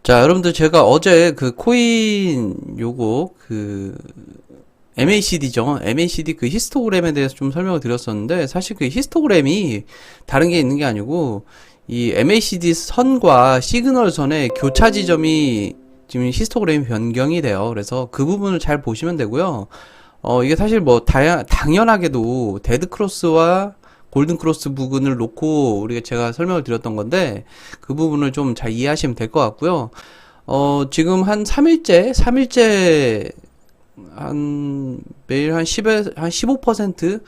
자, 여러분들 제가 어제 그 코인 요거 MACD죠. MACD 그 히스토그램에 대해서 좀 설명을 드렸었는데 사실 그 히스토그램이 다른 게 있는 게 아니고 이 MACD 선과 시그널 선의 교차 지점이 지금 히스토그램이 변경이 돼요. 그래서 그 부분을 잘 보시면 되고요. 이게 사실 뭐 당연하게도 데드크로스와 골든크로스 부분을 놓고 제가 설명을 드렸던 건데 그 부분을 좀 잘 이해하시면 될 것 같고요. 지금 한 3일째 한 매일 한 10에서 한 15%,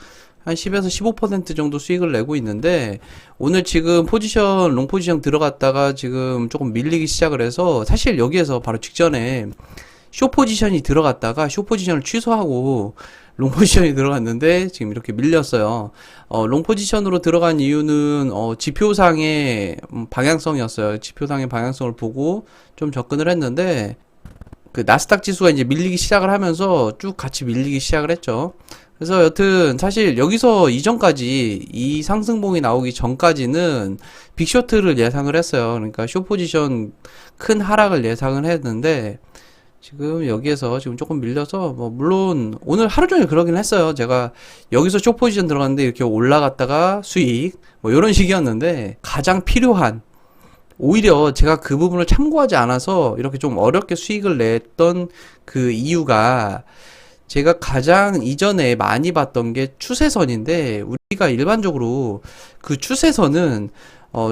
한 10에서 15% 정도 수익을 내고 있는데 오늘 지금 롱 포지션 들어갔다가 지금 조금 밀리기 시작을 해서 사실 여기에서 바로 직전에 쇼 포지션이 들어갔다가 쇼 포지션을 취소하고 롱 포지션이 들어갔는데 지금 이렇게 밀렸어요. 롱 포지션으로 들어간 이유는 지표상의 방향성이었어요. 지표상의 방향성을 보고 좀 접근을 했는데 그 나스닥 지수가 이제 밀리기 시작을 하면서 쭉 같이 밀리기 시작을 했죠. 그래서 여튼 사실 여기서 이전까지 이 상승봉이 나오기 전까지는 빅쇼트를 예상을 했어요. 그러니까 쇼 포지션 큰 하락을 예상을 했는데 지금 여기에서 지금 조금 밀려서 뭐 물론 오늘 하루 종일 그러긴 했어요. 제가 여기서 쇼 포지션 들어갔는데 이렇게 올라갔다가 수익 뭐 이런 식이었는데 가장 필요한 오히려 제가 그 부분을 참고하지 않아서 이렇게 좀 어렵게 수익을 냈던 그 이유가 제가 가장 이전에 많이 봤던 게 추세선인데 우리가 일반적으로 그 추세선은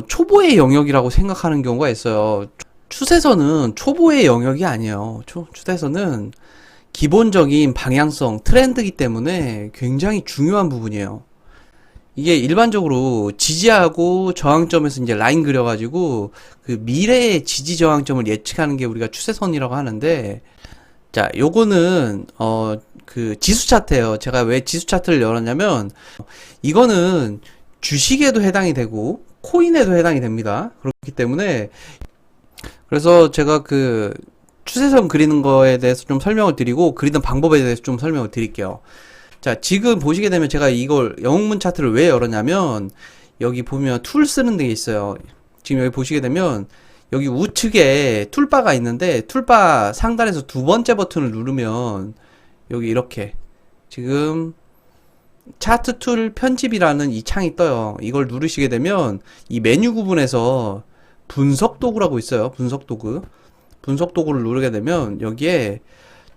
초보의 영역이라고 생각하는 경우가 있어요. 추세선은 초보의 영역이 아니에요. 추세선은 기본적인 방향성, 트렌드이기 때문에 굉장히 중요한 부분이에요. 이게 일반적으로 지지하고 저항점에서 이제 라인 그려가지고 그 미래의 지지 저항점을 예측하는 게 우리가 추세선이라고 하는데, 자, 요거는 그 지수 차트예요. 제가 왜 지수 차트를 열었냐면 이거는 주식에도 해당이 되고 코인에도 해당이 됩니다. 그렇기 때문에 그래서 제가 그 추세선 그리는 거에 대해서 좀 설명을 드리고 그리는 방법에 대해서 좀 설명을 드릴게요. 자, 지금 보시게 되면 제가 이걸 영웅문 차트를 왜 열었냐면 여기 보면 툴 쓰는 데 있어요. 지금 여기 보시게 되면 여기 우측에 툴바가 있는데 툴바 상단에서 두 번째 버튼을 누르면 여기 이렇게 지금 차트 툴 편집이라는 이 창이 떠요. 이걸 누르시게 되면 이 메뉴 부분에서 분석 도구라고 있어요. 분석 도구. 분석 도구를 누르게 되면 여기에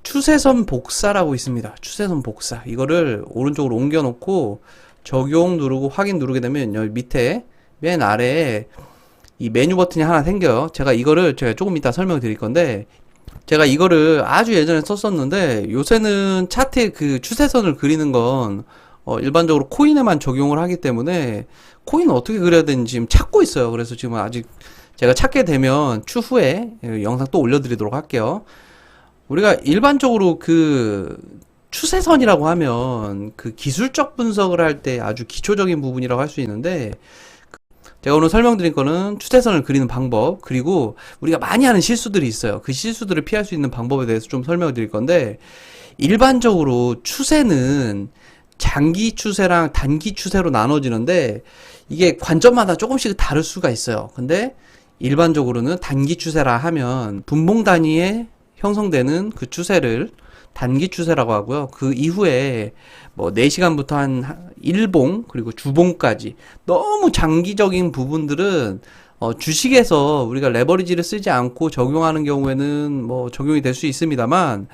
추세선 복사라고 있습니다. 추세선 복사. 이거를 오른쪽으로 옮겨 놓고 적용 누르고 확인 누르게 되면 여기 밑에 맨 아래에 이 메뉴 버튼이 하나 생겨요. 제가 조금 이따 설명 드릴 건데 제가 이거를 아주 예전에 썼었는데 요새는 차트에 그 추세선을 그리는 건 일반적으로 코인에만 적용을 하기 때문에 코인은 어떻게 그려야 되는지 지금 찾고 있어요. 그래서 지금 아직 제가 찾게 되면 추후에 영상 또 올려드리도록 할게요. 우리가 일반적으로 그 추세선이라고 하면 그 기술적 분석을 할 때 아주 기초적인 부분이라고 할 수 있는데 제가 오늘 설명드릴 거는 추세선을 그리는 방법 그리고 우리가 많이 하는 실수들이 있어요. 그 실수들을 피할 수 있는 방법에 대해서 좀 설명을 드릴 건데 일반적으로 추세는 장기 추세랑 단기 추세로 나눠지는데 이게 관점마다 조금씩 다를 수가 있어요. 근데 일반적으로는 단기 추세라 하면 분봉 단위에 형성되는 그 추세를 단기 추세라고 하고요. 그 이후에 뭐 4시간부터 한 1봉 그리고 주봉까지 너무 장기적인 부분들은 주식에서 우리가 레버리지를 쓰지 않고 적용하는 경우에는 뭐 적용이 될 수 있습니다만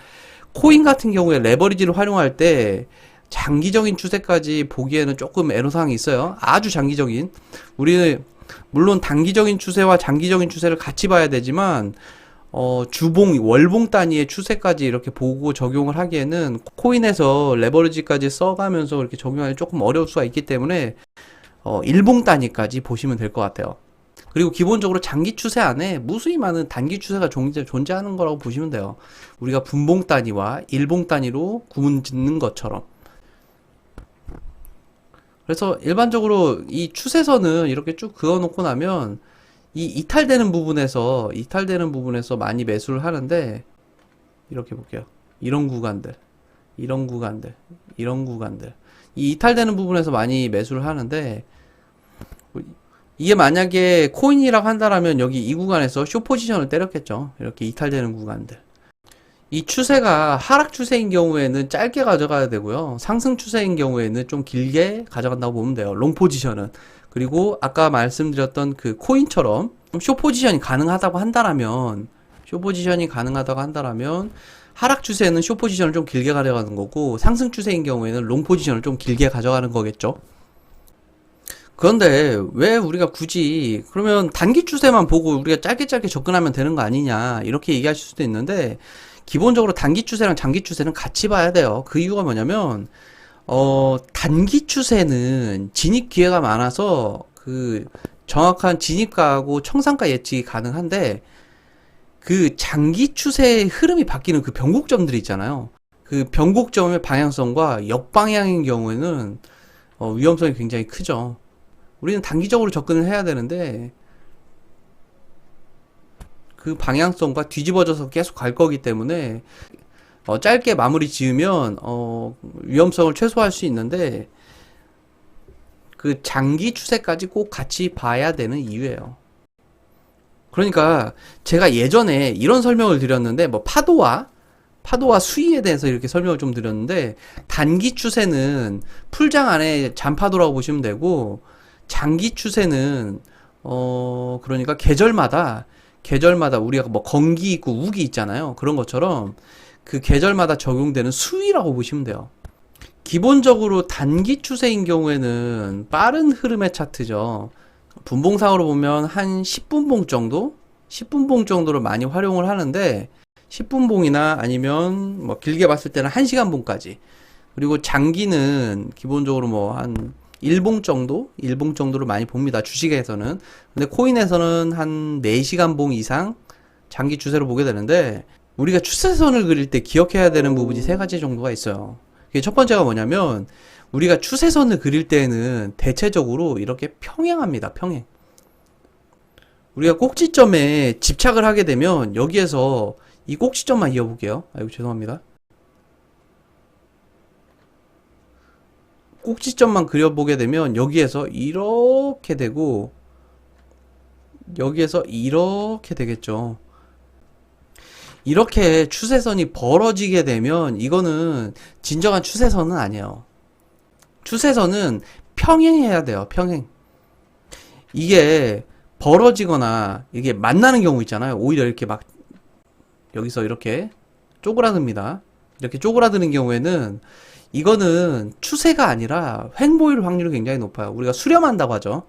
코인 같은 경우에 레버리지를 활용할 때 장기적인 추세까지 보기에는 조금 애로사항이 있어요. 아주 장기적인 우리는 물론 단기적인 추세와 장기적인 추세를 같이 봐야 되지만 주봉, 월봉 단위의 추세까지 이렇게 보고 적용을 하기에는 코인에서 레버리지까지 써가면서 이렇게 적용하기 조금 어려울 수가 있기 때문에 일봉 단위까지 보시면 될 것 같아요. 그리고 기본적으로 장기 추세 안에 무수히 많은 단기 추세가 존재하는 거라고 보시면 돼요. 우리가 분봉 단위와 일봉 단위로 구분 짓는 것처럼. 그래서 일반적으로 이 추세선은 이렇게 쭉 그어놓고 나면 이 이탈되는 부분에서 많이 매수를 하는데 이렇게 볼게요. 이런 구간들, 이 이탈되는 부분에서 많이 매수를 하는데 이게 만약에 코인이라고 한다라면 여기 이 구간에서 숏 포지션을 때렸겠죠. 이렇게 이탈되는 구간들. 이 추세가 하락 추세인 경우에는 짧게 가져가야 되고요. 상승 추세인 경우에는 좀 길게 가져간다고 보면 돼요. 롱 포지션은. 그리고 아까 말씀드렸던 그 코인처럼 숏 포지션이 가능하다고 한다라면 하락 추세는 숏 포지션을 좀 길게 가져가는 거고 상승 추세인 경우에는 롱 포지션을 좀 길게 가져가는 거겠죠. 그런데 왜 우리가 굳이 그러면 단기 추세만 보고 우리가 짧게 접근하면 되는 거 아니냐 이렇게 얘기하실 수도 있는데 기본적으로 단기 추세랑 장기 추세는 같이 봐야 돼요. 그 이유가 뭐냐면 단기 추세는 진입 기회가 많아서 그 정확한 진입가하고 청산가 예측이 가능한데 그 장기 추세의 흐름이 바뀌는 그 변곡점들이 있잖아요. 그 변곡점의 방향성과 역방향인 경우에는 위험성이 굉장히 크죠. 우리는 단기적으로 접근을 해야 되는데 그 방향성과 뒤집어져서 계속 갈 거기 때문에 짧게 마무리 지으면 위험성을 최소화할 수 있는데 그 장기 추세까지 꼭 같이 봐야 되는 이유예요. 그러니까 제가 예전에 이런 설명을 드렸는데 뭐 파도와 수위에 대해서 이렇게 설명을 좀 드렸는데 단기 추세는 풀장 안에 잔파도라고 보시면 되고 장기 추세는 그러니까 계절마다 우리가 뭐 건기 있고 우기 있잖아요. 그런 것처럼 그 계절마다 적용되는 수위라고 보시면 돼요. 기본적으로 단기 추세인 경우에는 빠른 흐름의 차트죠. 분봉상으로 보면 한 10분봉 정도를 많이 활용을 하는데 10분봉이나 아니면 뭐 길게 봤을 때는 1시간봉까지. 그리고 장기는 기본적으로 뭐 한 1봉 정도를 많이 봅니다. 주식에서는. 근데 코인에서는 한 4시간봉 이상 장기 추세로 보게 되는데 우리가 추세선을 그릴 때 기억해야 되는 부분이 3가지 정도가 있어요. 첫 번째가 뭐냐면 우리가 추세선을 그릴 때에는 대체적으로 이렇게 평행합니다. 평행. 우리가 꼭지점에 집착을 하게 되면 여기에서 이 꼭지점만 이어볼게요. 아이고 죄송합니다. 꼭지점만 그려보게 되면 여기에서 이렇게 되고 여기에서 이렇게 되겠죠. 이렇게 추세선이 벌어지게 되면 이거는 진정한 추세선은 아니에요. 추세선은 평행해야 돼요. 평행. 이게 벌어지거나 이게 만나는 경우 있잖아요. 오히려 이렇게 막 여기서 이렇게 쪼그라듭니다. 이렇게 쪼그라드는 경우에는 이거는 추세가 아니라 횡보일 확률이 굉장히 높아요. 우리가 수렴한다고 하죠.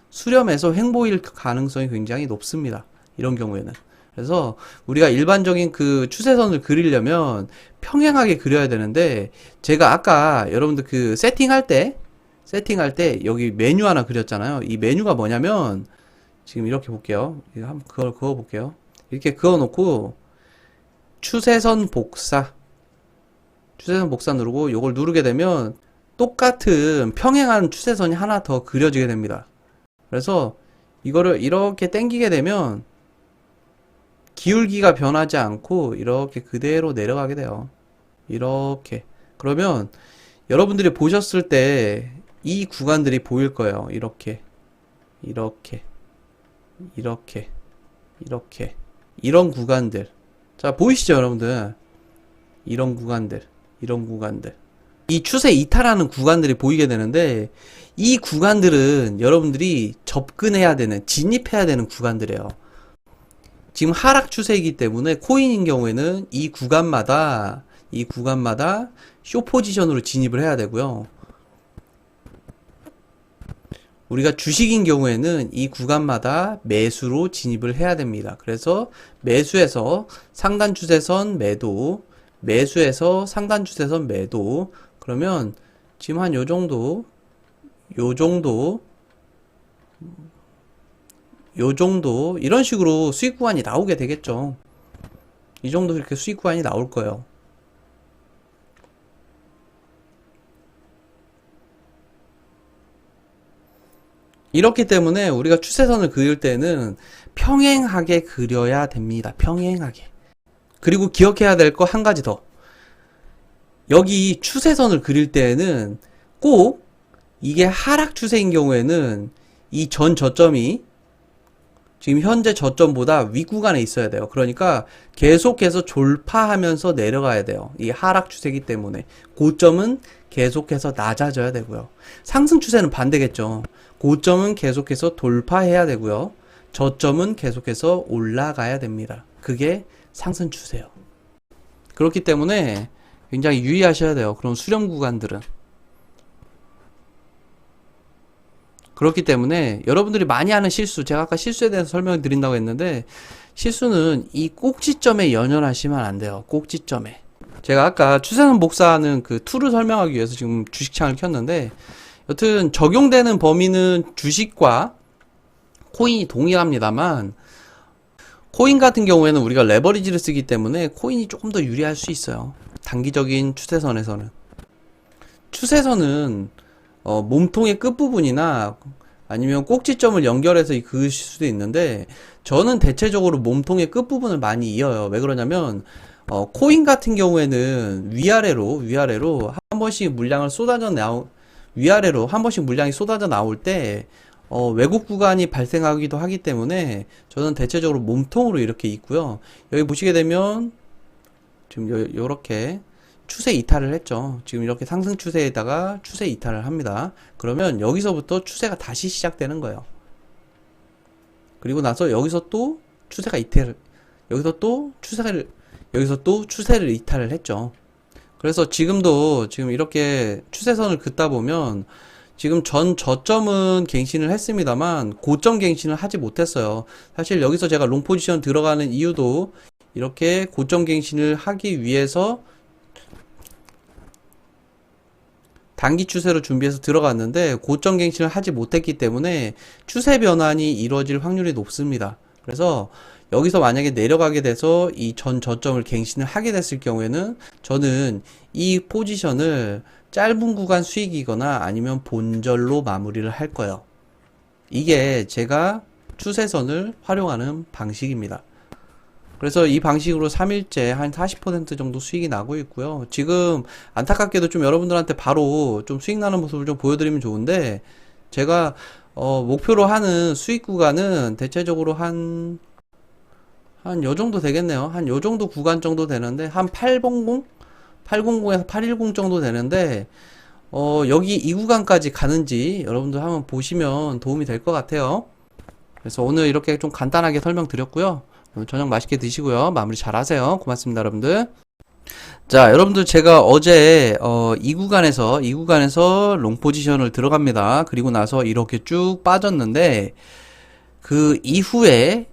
수렴해서 횡보일 가능성이 굉장히 높습니다. 이런 경우에는. 그래서 우리가 일반적인 그 추세선을 그리려면 평행하게 그려야 되는데 제가 아까 여러분들 그 세팅할 때 여기 메뉴 하나 그렸잖아요. 이 메뉴가 뭐냐면 지금 이렇게 볼게요. 한번 그걸 그어 볼게요. 이렇게 그어 놓고 추세선 복사 누르고 요걸 누르게 되면 똑같은 평행한 추세선이 하나 더 그려지게 됩니다. 그래서 이거를 이렇게 당기게 되면 기울기가 변하지 않고 이렇게 그대로 내려가게 돼요. 이렇게. 그러면 여러분들이 보셨을 때 이 구간들이 보일 거예요. 이렇게. 이런 구간들. 자, 보이시죠, 여러분들? 이런 구간들. 이 추세 이탈하는 구간들이 보이게 되는데 이 구간들은 여러분들이 접근해야 되는, 진입해야 되는 구간들이에요. 지금 하락 추세이기 때문에 코인인 경우에는 이 구간마다 숏 포지션으로 진입을 해야 되고요. 우리가 주식인 경우에는 이 구간마다 매수로 진입을 해야 됩니다. 그래서 매수에서 상단 추세선 매도, 매수에서 상단 추세선 매도. 그러면 지금 한 요 정도 이런 식으로 수익 구간이 나오게 되겠죠. 이 정도 이렇게 수익 구간이 나올 거예요. 이렇기 때문에 우리가 추세선을 그릴 때는 평행하게 그려야 됩니다. 평행하게. 그리고 기억해야 될 거 한 가지 더. 여기 추세선을 그릴 때에는 꼭 이게 하락 추세인 경우에는 이 전 저점이 지금 현재 저점보다 윗구간에 있어야 돼요. 그러니까 계속해서 졸파하면서 내려가야 돼요. 이 하락 추세이기 때문에 고점은 계속해서 낮아져야 되고요. 상승 추세는 반대겠죠. 고점은 계속해서 돌파해야 되고요. 저점은 계속해서 올라가야 됩니다. 그게 상승 추세예요. 그렇기 때문에 굉장히 유의하셔야 돼요. 그런 수렴 구간들은. 그렇기 때문에 여러분들이 많이 하는 실수, 제가 아까 실수에 대해서 설명을 드린다고 했는데, 실수는 이 꼭지점에 연연하시면 안 돼요. 꼭지점에. 제가 아까 추세선 복사하는 그 툴을 설명하기 위해서 지금 주식창을 켰는데, 여튼 적용되는 범위는 주식과 코인이 동일합니다만, 코인 같은 경우에는 우리가 레버리지를 쓰기 때문에 코인이 조금 더 유리할 수 있어요. 단기적인 추세선에서는. 추세선은 몸통의 끝부분이나 아니면 꼭지점을 연결해서 그으실 수도 있는데, 저는 대체적으로 몸통의 끝부분을 많이 이어요. 왜 그러냐면 코인 같은 경우에는 위아래로 한 번씩 물량을 위아래로 한 번씩 물량이 쏟아져 나올 때 왜곡 구간이 발생하기도 하기 때문에 저는 대체적으로 몸통으로 이렇게 있고요. 여기 보시게 되면 지금 요렇게 추세 이탈을 했죠. 지금 이렇게 상승 추세에다가 추세 이탈을 합니다. 그러면 여기서부터 추세가 다시 시작되는 거예요. 그리고 나서 여기서 또 추세가 여기서 또 추세를 이탈을 했죠. 그래서 지금 이렇게 추세선을 긋다 보면 지금 전 저점은 갱신을 했습니다만 고점 갱신을 하지 못했어요. 사실 여기서 제가 롱 포지션 들어가는 이유도 이렇게 고점 갱신을 하기 위해서 단기 추세로 준비해서 들어갔는데 고점 갱신을 하지 못했기 때문에 추세 변환이 이루어질 확률이 높습니다. 그래서 여기서 만약에 내려가게 돼서 이 전 저점을 갱신을 하게 됐을 경우에는 저는 이 포지션을 짧은 구간 수익이거나 아니면 본절로 마무리를 할 거예요. 이게 제가 추세선을 활용하는 방식입니다. 그래서 이 방식으로 3일째 한 40% 정도 수익이 나고 있고요. 지금 안타깝게도 좀 여러분들한테 바로 좀 수익 나는 모습을 좀 보여드리면 좋은데, 제가 목표로 하는 수익 구간은 대체적으로 한 요 정도 되겠네요. 한 요 정도 구간 정도 되는데, 한 800에서 810 정도 되는데, 여기 이 구간까지 가는지 여러분들 한번 보시면 도움이 될 것 같아요. 그래서 오늘 이렇게 좀 간단하게 설명드렸고요. 오늘 저녁 맛있게 드시고요. 마무리 잘 하세요. 고맙습니다, 여러분들. 자, 여러분들 제가 어제 이 구간에서 롱 포지션을 들어갑니다. 그리고 나서 이렇게 쭉 빠졌는데, 그 이후에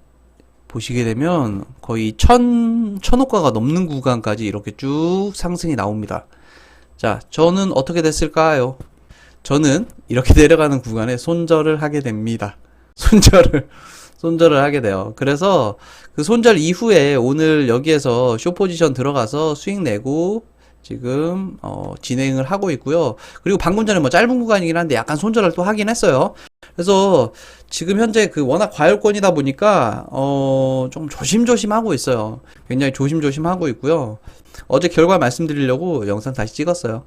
보시게 되면 거의 1000호가가 넘는 구간까지 이렇게 쭉 상승이 나옵니다. 자, 저는 어떻게 됐을까요? 저는 이렇게 내려가는 구간에 손절을 하게 됩니다. 손절을 하게 돼요. 그래서 그 손절 이후에 오늘 여기에서 숏 포지션 들어가서 수익 내고 지금 진행을 하고 있고요. 그리고 방금 전에 뭐 짧은 구간이긴 한데 약간 손절을 또 하긴 했어요. 그래서 지금 현재 그 워낙 과열권이다 보니까 좀 조심조심 하고 있어요. 굉장히 조심조심 하고 있고요. 어제 결과 말씀드리려고 영상 다시 찍었어요.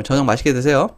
저녁 맛있게 드세요.